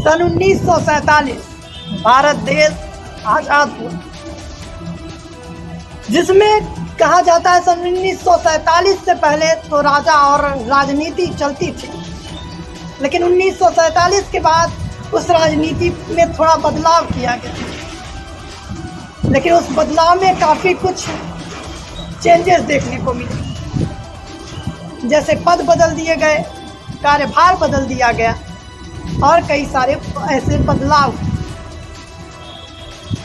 सन 1947 भारत देश आजाद हुआ, जिसमें कहा जाता है सन 1947 से पहले तो राजा और राजनीति चलती थी, लेकिन 1947 के बाद उस राजनीति में थोड़ा बदलाव किया गया। लेकिन उस बदलाव में काफ़ी कुछ चेंजेस देखने को मिले, जैसे पद बदल दिए गए, कार्यभार बदल दिया गया और कई सारे ऐसे बदलाव।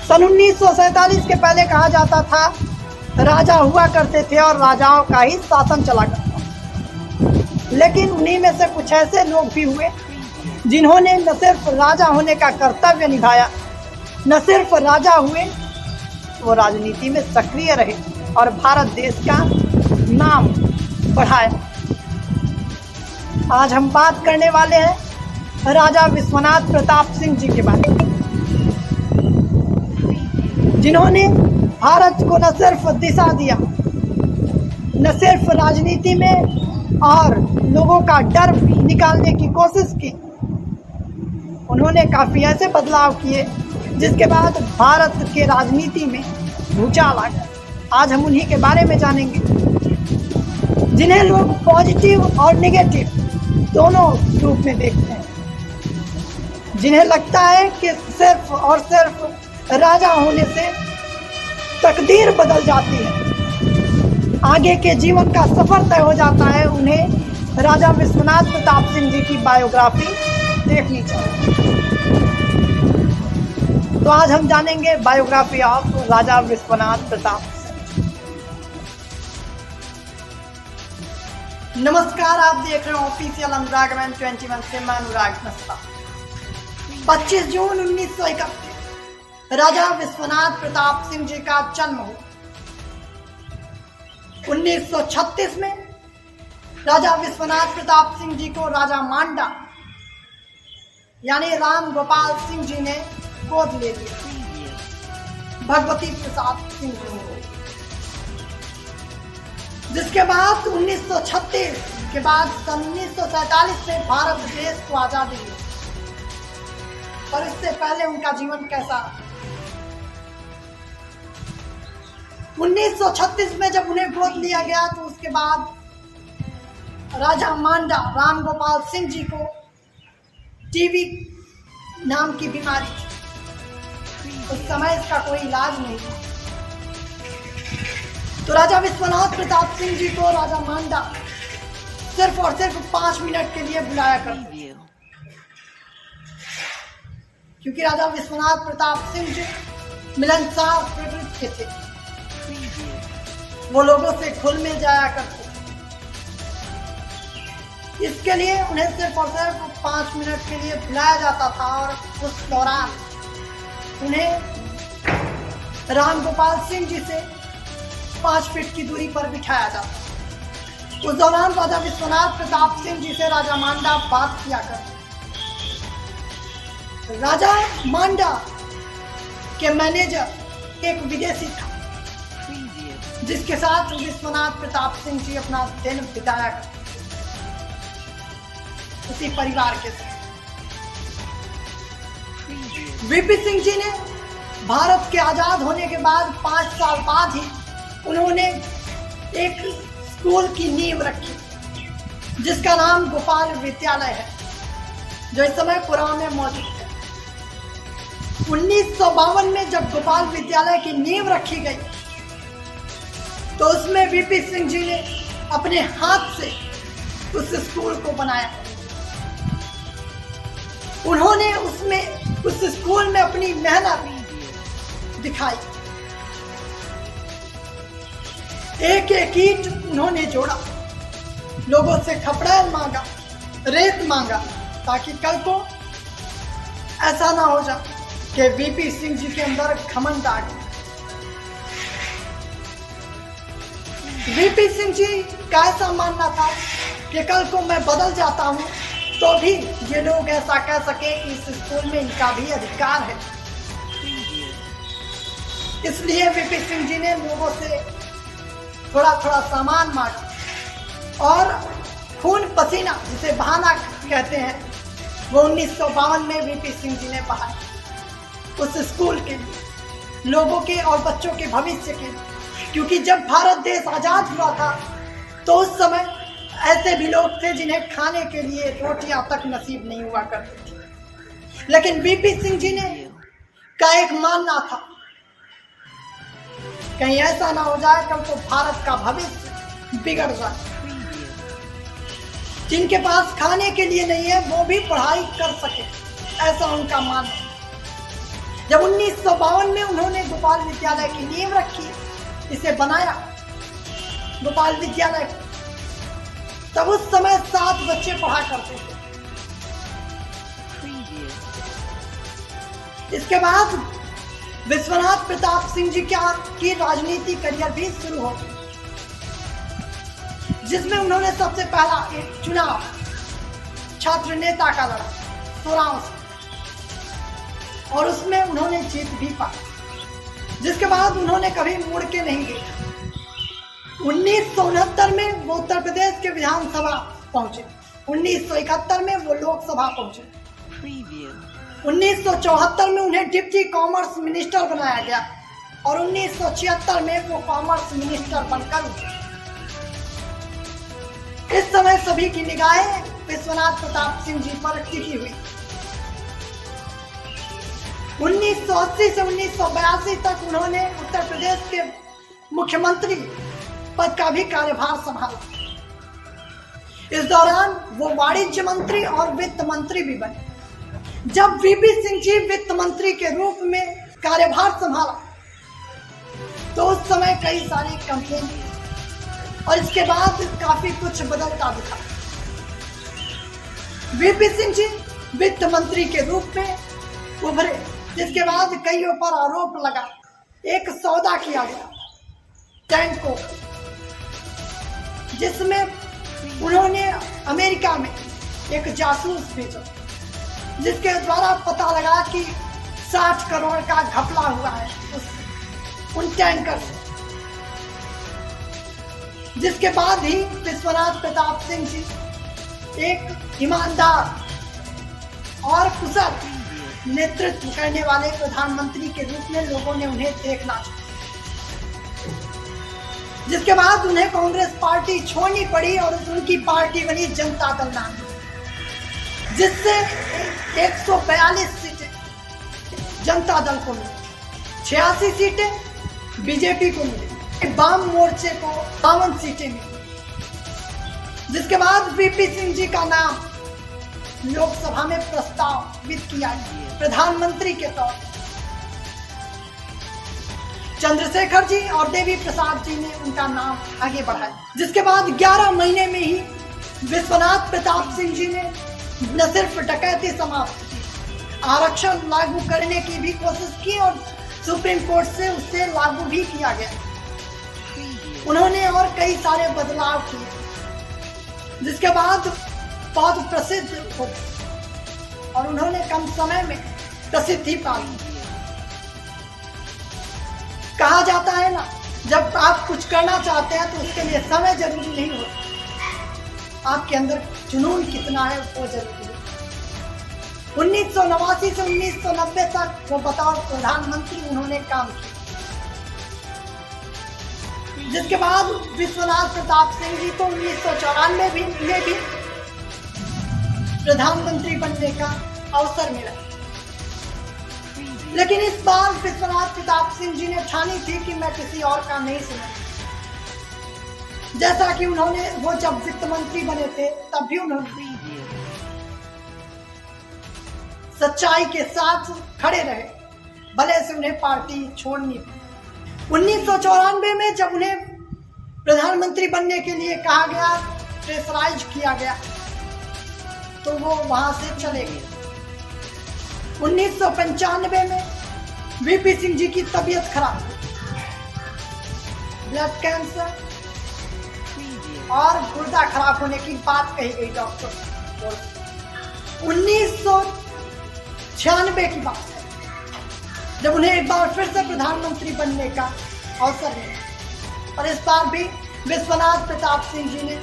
सन 1947 के पहले कहा जाता था राजा हुआ करते थे और राजाओं का ही शासन चला करता था, लेकिन उन्हीं में से कुछ ऐसे लोग भी हुए जिन्होंने न सिर्फ राजा होने का कर्तव्य निभाया, न सिर्फ राजा हुए, वो राजनीति में सक्रिय रहे और भारत देश का नाम बढ़ाया। आज हम बात करने वाले हैं राजा विश्वनाथ प्रताप सिंह जी के बारे में, जिन्होंने भारत को न सिर्फ दिशा दिया, न सिर्फ राजनीति में और लोगों का डर निकालने की कोशिश की, उन्होंने काफ़ी ऐसे बदलाव किए जिसके बाद भारत के राजनीति में भूचाल आ गया। आज हम उन्हीं के बारे में जानेंगे, जिन्हें लोग पॉजिटिव और नेगेटिव दोनों रूप में देखते हैं, जिन्हें लगता है कि सिर्फ और सिर्फ राजा होने से तकदीर बदल जाती है, आगे के जीवन का सफर तय हो जाता है। उन्हें राजा विश्वनाथ प्रताप सिंह जी की बायोग्राफी देखनी चाहिए। तो आज हम जानेंगे बायोग्राफी ऑफ राजा विश्वनाथ प्रताप सिंह। नमस्कार, आप देख रहे हैं ऑफिशियल अनुराग मैन 21 से मैं अनुराग नस्ता। 25 जून 1931 राजा विश्वनाथ प्रताप सिंह जी का जन्म हुआ। 1936 में राजा विश्वनाथ प्रताप सिंह जी को राजा मांडा यानी राम गोपाल सिंह जी ने गोद ले लिया, भगवती प्रसाद सिंह जी को। जिसके बाद 1936 के बाद सन 1947 में भारत देश को आजादी मिली। पर इससे पहले उनका जीवन कैसा रहा? 1936 में जब उन्हें गोद लिया गया तो उसके बाद राजा मांडा राम गोपाल सिंह जी को टीबी नाम की बीमारी थी। उस समय इसका कोई इलाज नहीं था, तो राजा विश्वनाथ प्रताप सिंह जी को राजा मांडा सिर्फ और सिर्फ 5 मिनट के लिए बुलाया करते, क्योंकि राजा विश्वनाथ प्रताप सिंह जी मिलनसार प्रवृत्ति के थे। वो लोगों से घुल मिल जाया करते, इसके लिए उन्हें सिर्फ और सिर्फ 5 मिनट के लिए बुलाया जाता था और उस दौरान उन्हें राम गोपाल सिंह जी से 5 फीट की दूरी पर बिठाया जाता। उस दौरान राजा विश्वनाथ प्रताप सिंह जी से राजा मांडा बात किया करते। राजा मांडा के मैनेजर एक विदेशी था, जिसके साथ विश्वनाथ प्रताप सिंह जी अपना दिन बिताया करते, उसी परिवार के साथ। वीपी सिंह जी ने भारत के आजाद होने के बाद 5 साल बाद ही उन्होंने एक स्कूल की नींव रखी, जिसका नाम गोपाल विद्यालय है, जो इस समय पुराने में मौजूद है। 1952 में जब गोपाल विद्यालय की नींव रखी गई तो उसमें वीपी सिंह जी ने अपने हाथ से उस स्कूल को बनाया। उन्होंने उस स्कूल में अपनी मेहनत दिखाई, एक एक ईंट उन्होंने जोड़ा, लोगों से खपड़ेल मांगा, रेत मांगा, ताकि कल को ऐसा ना हो जाए कि वीपी सिंह जी के अंदर घमंड आ गया। वीपी सिंह जी का ऐसा मानना था कि कल को मैं बदल जाता हूं तो भी ये लोग ऐसा कह सके कि इस स्कूल में इनका भी अधिकार है। इसलिए वीपी सिंह जी ने लोगों से थोड़ा थोड़ा सामान मांगा और खून पसीना जिसे बहाना कहते हैं वो 1952 में वीपी सिंह जी ने पढ़ाया। उस स्कूल के लिए, लोगों के और बच्चों के भविष्य के लिए। क्योंकि जब भारत देश आजाद हुआ था तो उस समय ऐसे भी लोग थे जिन्हें खाने के लिए रोटियां तक नसीब नहीं हुआ करती थी, लेकिन वीपी सिंह जी ने का एक मानना था, कहीं ऐसा ना हो जाए कल तो भारत का भविष्य बिगड़ जाए। जिनके पास खाने के लिए नहीं है वो भी पढ़ाई कर सके, ऐसा उनका मानना है। जब 1952 में उन्होंने गोपाल विद्यालय की नींव रखी, इसे बनाया गोपाल विद्यालय, तब उस समय 7 बच्चे पढ़ा करते थे। इसके बाद विश्वनाथ प्रताप सिंह जी की राजनीति करियर भी शुरू हो गई, जिसमें उन्होंने सबसे पहला एक चुनाव छात्र नेता का लड़ा 16 से, और उसमें उन्होंने जीत भी पाई। जिसके बाद उन्होंने कभी मुड़ के नहीं देखा। 1969 में वो उत्तर प्रदेश के विधानसभा पहुंचे, 1971 में वो लोकसभा पहुंचे, 1974 में उन्हें डिप्टी कॉमर्स मिनिस्टर बनाया गया और 1976 में वो कॉमर्स मिनिस्टर बनकर उठे। इस समय सभी की निगाहें विश्वनाथ प्रताप सिंह जी पर टिकी हुई। 1980 से 1982 तक उन्होंने उत्तर प्रदेश के मुख्यमंत्री पद का भी कार्यभार संभाला। इस दौरान वो वाणिज्य मंत्री और वित्त मंत्री भी बने। जब वीपी सिंह जी वित्त मंत्री के रूप में कार्यभार संभाला तो उस समय कई सारी कंप्लेंट और इसके बाद काफी कुछ बदलता दिखा। वीपी सिंह जी वित्त मंत्री के रूप में उभरे, जिसके बाद कईयों पर आरोप लगा। एक सौदा किया गया टैंको, जिसमें उन्होंने अमेरिका में एक जासूस भेजा, जिसके द्वारा पता लगा कि 60 करोड़ का घपला हुआ है उन टैंकर से। जिसके बाद ही विश्वनाथ प्रताप सिंह जी एक ईमानदार और कुशल नेतृत्व करने वाले प्रधानमंत्री के रूप में लोगों ने उन्हें देखना चाहा। जिसके बाद उन्हें कांग्रेस पार्टी छोड़नी पड़ी और उनकी पार्टी बनी जनता दल नाम, जिससे 142 सीटें जनता दल को मिली, 86 सीटें बीजेपी को मिली, वाम मोर्चे को 52 सीटें मिली। जिसके बाद वीपी सिंह जी का नाम लोकसभा में प्रस्तावित किया गया प्रधानमंत्री के तौर पर। चंद्रशेखर जी और देवी प्रसाद जी ने उनका नाम आगे बढ़ाया। जिसके बाद 11 महीने में ही विश्वनाथ प्रताप सिंह जी ने न सिर्फ डकैती समाप्त की, आरक्षण लागू करने की भी कोशिश की और सुप्रीम कोर्ट से उसे लागू भी किया गया। उन्होंने और कई सारे बदलाव किए, जिसके बाद बहुत प्रसिद्ध हो गए और उन्होंने कम समय में प्रसिद्धि पा ली। कहा जाता है ना, जब आप कुछ करना चाहते हैं तो उसके लिए समय जरूरी नहीं होता, आपके अंदर जुनून कितना है वो जरूरी है। 1989 से 1990 तक वो बतौर प्रधानमंत्री उन्होंने काम किया। जिसके बाद विश्वनाथ प्रताप सिंह जी को 1994 में भी प्रधानमंत्री बनने का अवसर मिला। लेकिन इस बार विश्वनाथ प्रताप सिंह जी ने ठानी थी कि मैं किसी और का नहीं सुना। जैसा कि उन्होंने वो जब वित्त मंत्री बने थे तब भी उन्होंने सच्चाई के साथ खड़े रहे, भले से उन्हें पार्टी छोड़नी पड़ी। 1994 में जब उन्हें प्रधानमंत्री बनने के लिए कहा गया, प्रेशराइज किया गया, तो वो वहां से चले गए। 1995 में वीपी सिंह जी की तबीयत खराब हुई, ब्लड कैंसर और गुर्दा खराब होने की बात कही गई डॉक्टर। 1996 की बात है, जब उन्हें एक बार फिर से प्रधानमंत्री बनने का अवसर मिला, और इस बार भी विश्वनाथ प्रताप सिंह जी ने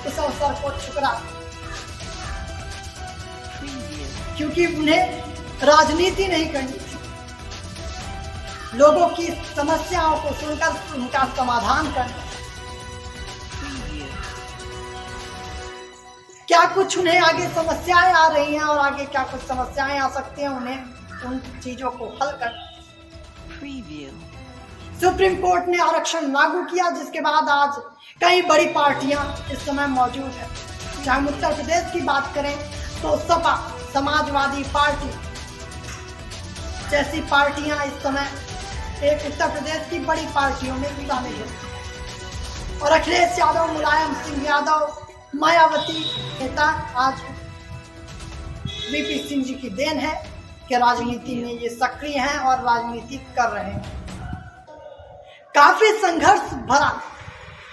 उस अवसर को ठुकरा दिया। क्योंकि उन्हें राजनीति नहीं करनी थी, लोगों की समस्याओं को सुनकर उनका समाधान करना। क्या कुछ उन्हें आगे समस्याएं आ रही हैं और आगे क्या कुछ समस्याएं आ सकती हैं, उन्हें उन चीजों को हल कर। सुप्रीम कोर्ट ने आरक्षण लागू किया, जिसके बाद आज कई बड़ी पार्टियां इस समय मौजूद है। चाहे हम उत्तर प्रदेश की बात करें तो सपा, समाजवादी पार्टी जैसी पार्टियां इस समय एक उत्तर प्रदेश की बड़ी पार्टियों में शामिल है। और अखिलेश यादव, मुलायम सिंह यादव, मायावती नेता आज वीपी सिंह जी की देन है कि राजनीति में ये सक्रिय हैं और राजनीति कर रहे हैं। काफी संघर्ष भरा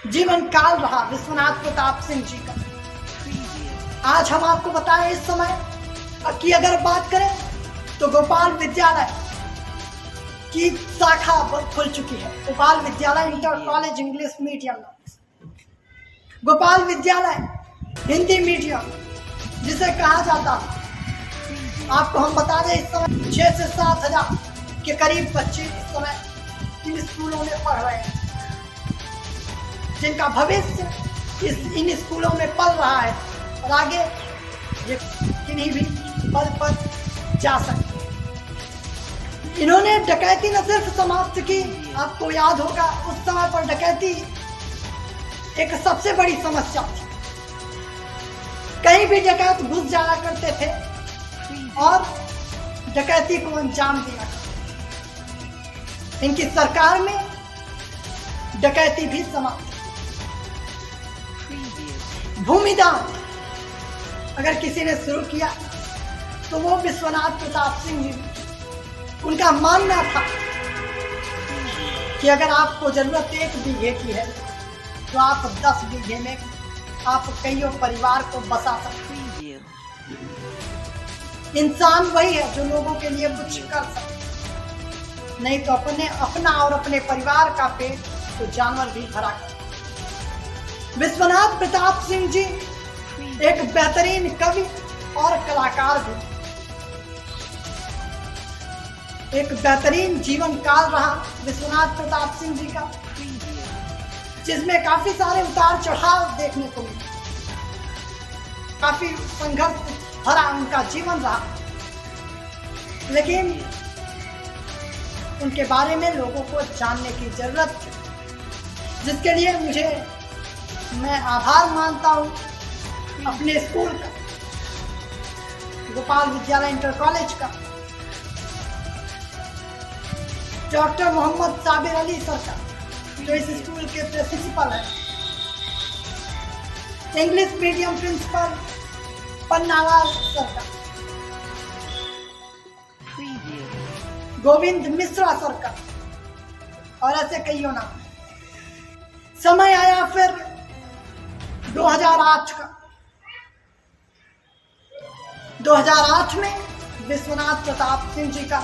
जीवन काल रहा विश्वनाथ प्रताप सिंह जी का। आज हम आपको बताएं इस समय कि अगर बात करें तो गोपाल विद्यालय की शाखा खुल चुकी है। Gopal Vidyalaya inter college English medium, Gopal विद्यालय हिंदी मीडियम जिसे कहा जाता है। आपको हम बता दें, इस समय 6 से 7 हजार के करीब बच्चे इस समय इन स्कूलों में पढ़ रहे हैं, जिनका भविष्य इन स्कूलों में पल रहा है और आगे ये किन्हीं भी पद पर जा सकते। इन्होंने डकैती न सिर्फ समाप्त की, आपको याद होगा उस समय पर डकैती एक सबसे बड़ी समस्या थी। कहीं भी डकैत घुस जाया करते थे और डकैती को अंजाम दिया। इनकी सरकार में डकैती भी समाप्त। भूमिदान अगर किसी ने शुरू किया तो वो विश्वनाथ प्रताप सिंह जी। उनका मानना था कि अगर आपको जरूरत 1 बीघे की है तो आप 10 बीघे में आप कईयों परिवार को बसा सकते हैं। इंसान वही है जो लोगों के लिए कुछ कर सकते, नहीं तो अपना और अपने परिवार का पेट तो जानवर भी भरा कर। विश्वनाथ प्रताप सिंह जी एक बेहतरीन कवि और कलाकार भी। एक बेहतरीन जीवन काल रहा विश्वनाथ प्रताप सिंह जी का, जिसमें काफी सारे उतार चढ़ाव देखने को मिले। काफी संघर्ष भरा उनका जीवन रहा, लेकिन उनके बारे में लोगों को जानने की जरूरत थी, जिसके लिए मैं आभार मानता हूँ अपने स्कूल का, गोपाल विद्यालय इंटर कॉलेज का, डॉक्टर मोहम्मद साबिर अली सर का, जो इस स्कूल के प्रिंसिपल हैं, English medium principal Pannalal sir का, गोविंद मिश्रा सर का, और ऐसे कईयों नाम। समय आया फिर 2008 का। 2008 में विश्वनाथ प्रताप सिंह जी का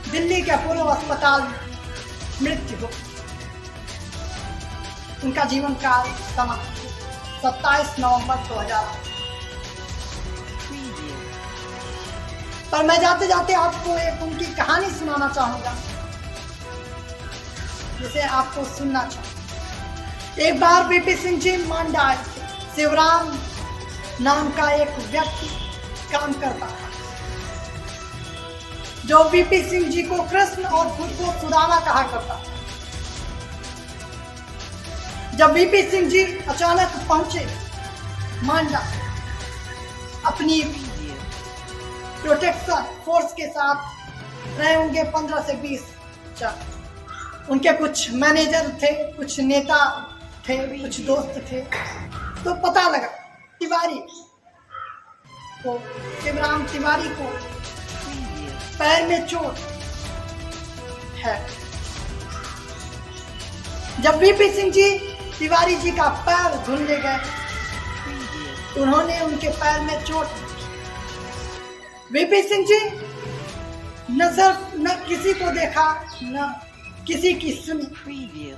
दिल्ली के अपोलो अस्पताल में मृत्यु हो। उनका जीवन काल समाप्त 27 नवंबर 2008। पर मैं जाते जाते आपको एक उनकी कहानी सुनाना चाहूंगा, जिसे आपको सुनना चाहिए। एक बार वीपी सिंह जी मांडा आए थे। शिवराम नाम का एक व्यक्ति काम करता था, जो वीपी सिंह जी को कृष्ण और खुद को सुदामा कहा करता था। जब वीपी सिंह जी अचानक पहुंचे मांडा अपनी प्रोटेक्शन फोर्स के साथ, रहे होंगे 15 से 20 जन। उनके कुछ मैनेजर थे, कुछ नेता थे, कुछ दोस्त थे। तो पता लगा तिवारी को, शिवराम तिवारी को पैर में चोट है। जब वीपी सिंह जी तिवारी जी का पैर धुलने गए, उन्होंने उनके पैर में चोट। वीपी सिंह जी न किसी को देखा, न किसी की सुनी।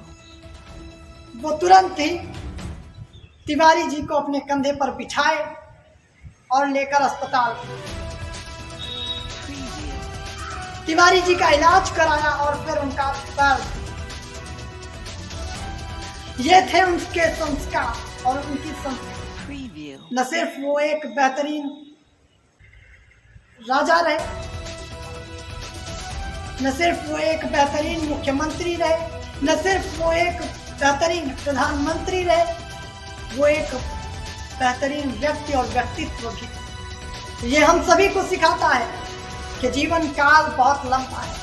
वो तुरंत ही तिवारी जी को अपने कंधे पर बिठाए और लेकर अस्पताल। तिवारी जी का इलाज कराया और फिर उनका पैर। ये थे उनके संस्कार और उनकी संस्कृति। न सिर्फ वो एक बेहतरीन राजा रहे, न सिर्फ वो एक बेहतरीन मुख्यमंत्री रहे, न सिर्फ वो एक बेहतरीन प्रधानमंत्री रहे, वो एक बेहतरीन व्यक्ति और व्यक्तित्व भी। ये हम सभी को सिखाता है कि जीवन काल बहुत लंबा है,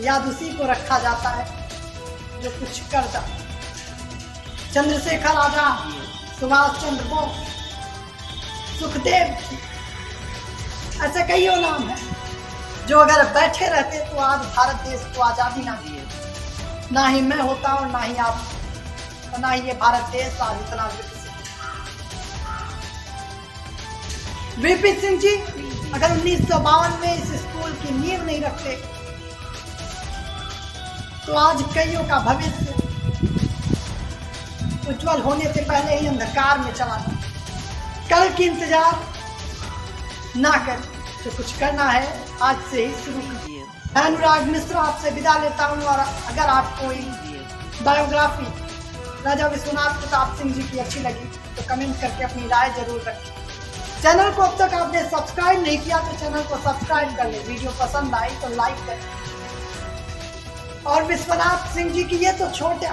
याद उसी को रखा जाता है जो कुछ कर जाता है। चंद्रशेखर आजाद, सुभाष चंद्र बोस, सुखदेव जी, ऐसे कईयों नाम हैं जो अगर बैठे रहते तो आज भारत देश को आजादी ना दिए, ना ही मैं होता और ना ही आप, और ना ही ये भारत देश आज इतना विकसित। वीपी सिंह जी अगर 1952 में इस स्कूल की नींव नहीं रखते तो आज कईयों का भविष्य उज्जवल होने से पहले ही अंधकार में चला जाता। कल की इंतजार ना कर, जो कुछ करना है आज से ही शुरू कीजिए। मैं अनुराग मिश्रा आपसे विदा लेता हूँ, और अगर आपको बायोग्राफी राजा विश्वनाथ प्रताप सिंह जी की अच्छी लगी तो कमेंट करके अपनी राय जरूर रखें। चैनल को अब तक आपने सब्सक्राइब नहीं किया तो चैनल को सब्सक्राइब कर ले, वीडियो पसंद आई तो लाइक करें। और विश्वनाथ सिंह जी की ये तो छोटा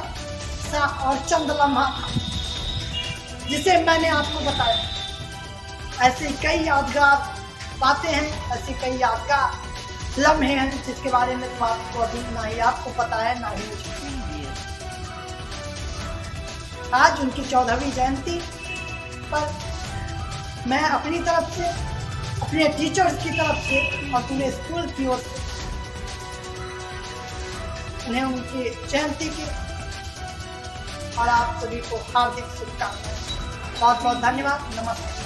सा और चंद लम्हा था जिसे मैंने आपको बताया। ऐसी कई यादगार बातें हैं, ऐसी कई यादगार लम्हे हैं जिसके बारे में तो आपको अभी ना ही आपको पता है ना ही मुझे। आज उनकी 14वीं जयंती पर मैं अपनी तरफ से, अपने टीचर्स की तरफ से और पूरे स्कूल की ओर से उन्हें उनकी जयंती की और आप सभी को हार्दिक शुभकामनाएं। बहुत बहुत धन्यवाद। नमस्कार।